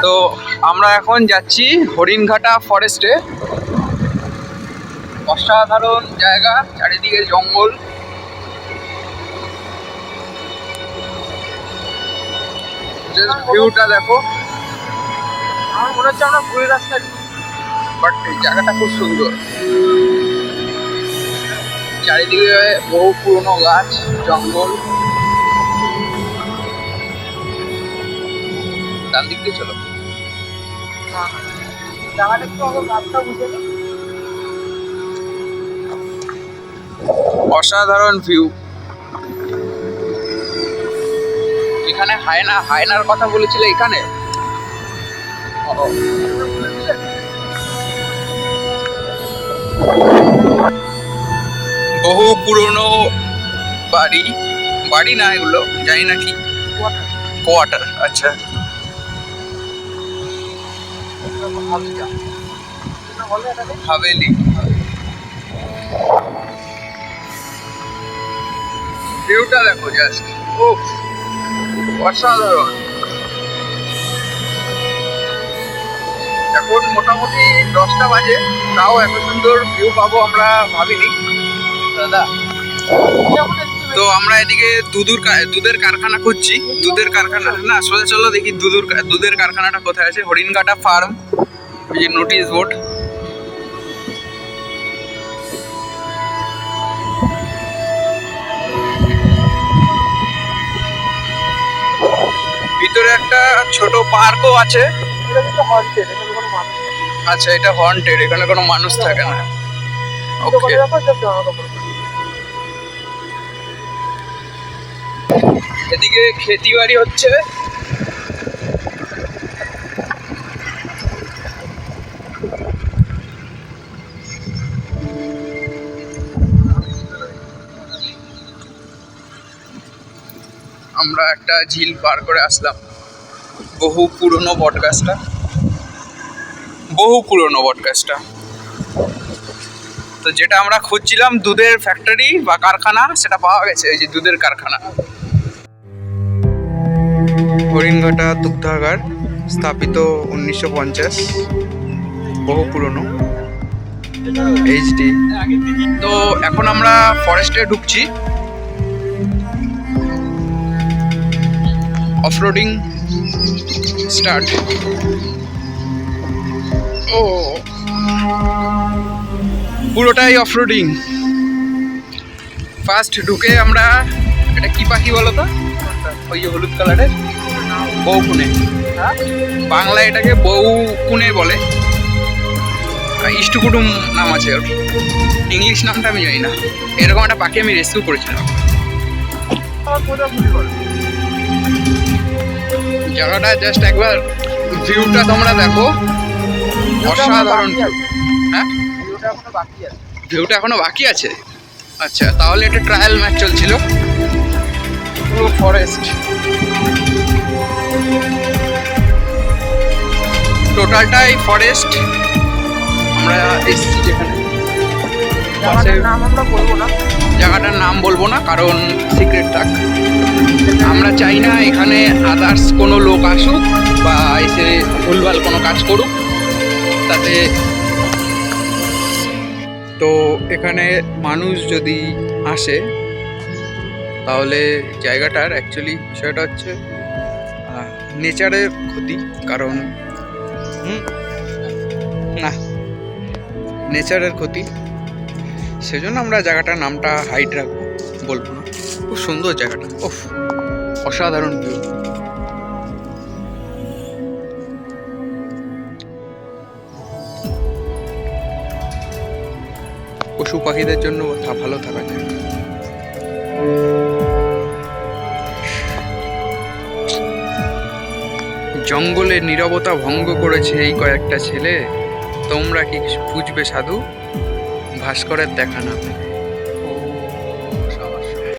তো আমরা এখন যাচ্ছি হরিণঘাটা ফরেস্টে। অসাধারণ জায়গা, চারিদিকে জঙ্গল। জাস্ট ভিউটা দেখো। আমার মনে হচ্ছে আমরা ভুল রাস্তায়, বাট জায়গাটা খুব সুন্দর। চারিদিকে বহু পুরনো গাছ, জঙ্গল। ডান দিক দিয়ে চলো। জায়গাটা একটু আমার রাস্তা বুঝে নি। অসাধারণ ভিউ। এখানে হায়নার কথা বলেছিল এখানে। বহু পুরনো বাড়ি না এগুলো, জানি না কি কোয়ার্টার। আচ্ছা, হাভেলি। ভিউটা দেখো জাস্ট, উফ অসাধারণ। এখন মোটামুটি 10টা বাজে, তাও এত সুন্দর ভিউ পাবো আমরা ভাবিনি দাদা। তো আমরা এদিকে দুধের কারখানা খুঁজছি। দুধের কারখানা না, সোজা চলো দেখি দুধের কারখানাটা কোথায় আছে। হরিণঘাটা ফার্ম, এই যে নোটিশ বোর্ড। ভিতরে একটা ছোট পার্কও আছে। আচ্ছা, এটা হন্টেড, এখানে কোনো মানুষ থাকে না। ওকে, এদিকে খেতি বাড়ি হচ্ছে। আমরা একটা ঝিল পার করে আসলাম। বহু পুরনো বটগাছটা। তো যেটা আমরা খুঁজছিলাম দুধের ফ্যাক্টরি বা কারখানা, সেটা পাওয়া গেছে। এই যে দুধের কারখানা। হরিণঘাটা দুগ্ধাগার, স্থাপিত 1950, বহু পুরনো, এইচডি। তো এখন আমরা ফরেস্টে ঢুকছি। Off-roading start. ও, পুরোটাই অফরোডিং। ফার্স্ট ঢুকে আমরা, এটা কি পাখি বলো তো? ওই যে হলুদ কালারের, বউকুনে। বাংলায় এটাকে বউকুনে বলে। ইষ্টকুটুম নাম আছে ওর, ইংলিশ নামটা আমি জানি না। এরকম একটা পাখি আমি রেস্কিউ করেছিলাম। জায়গাটা জাস্ট একবার ভিউটা তোমরা দেখো, অসাধারণ। হ্যাঁ, ভিউটা এখনো বাকি আছে। আচ্ছা, তাহলে এটা ট্রায়াল ম্যাচ চলছিল। পুরো ফরেস্ট, টোটালটাই ফরেস্ট। আমরা এসেছি যেখানে, জায়গাটার নাম বলবো না কারণ সিক্রেট থাক। আমরা চাই না এখানে আদার্স কোনো লোক আসুক বা এসে ভুলভাল কোনো কাজ করুক তাতে। তো এখানে মানুষ যদি আসে তাহলে জায়গাটার অ্যাকচুয়ালি বিষয়টা হচ্ছে নেচারের ক্ষতি। কারণ না, নেচারের ক্ষতি, সেজন্য আমরা জায়গাটার নামটা হাইড রাখবো, বলবো না। খুব সুন্দর জায়গাটা, ওফ অসাধারণ ভিউ। পশু পাখিদের জন্য ভালো থাকা যায়। জঙ্গলের নীরবতা ভঙ্গ করেছে এই কয়েকটা ছেলে। তোমরা কি বুঝবে সাধু, ভাস্করের দেখা না পেলে।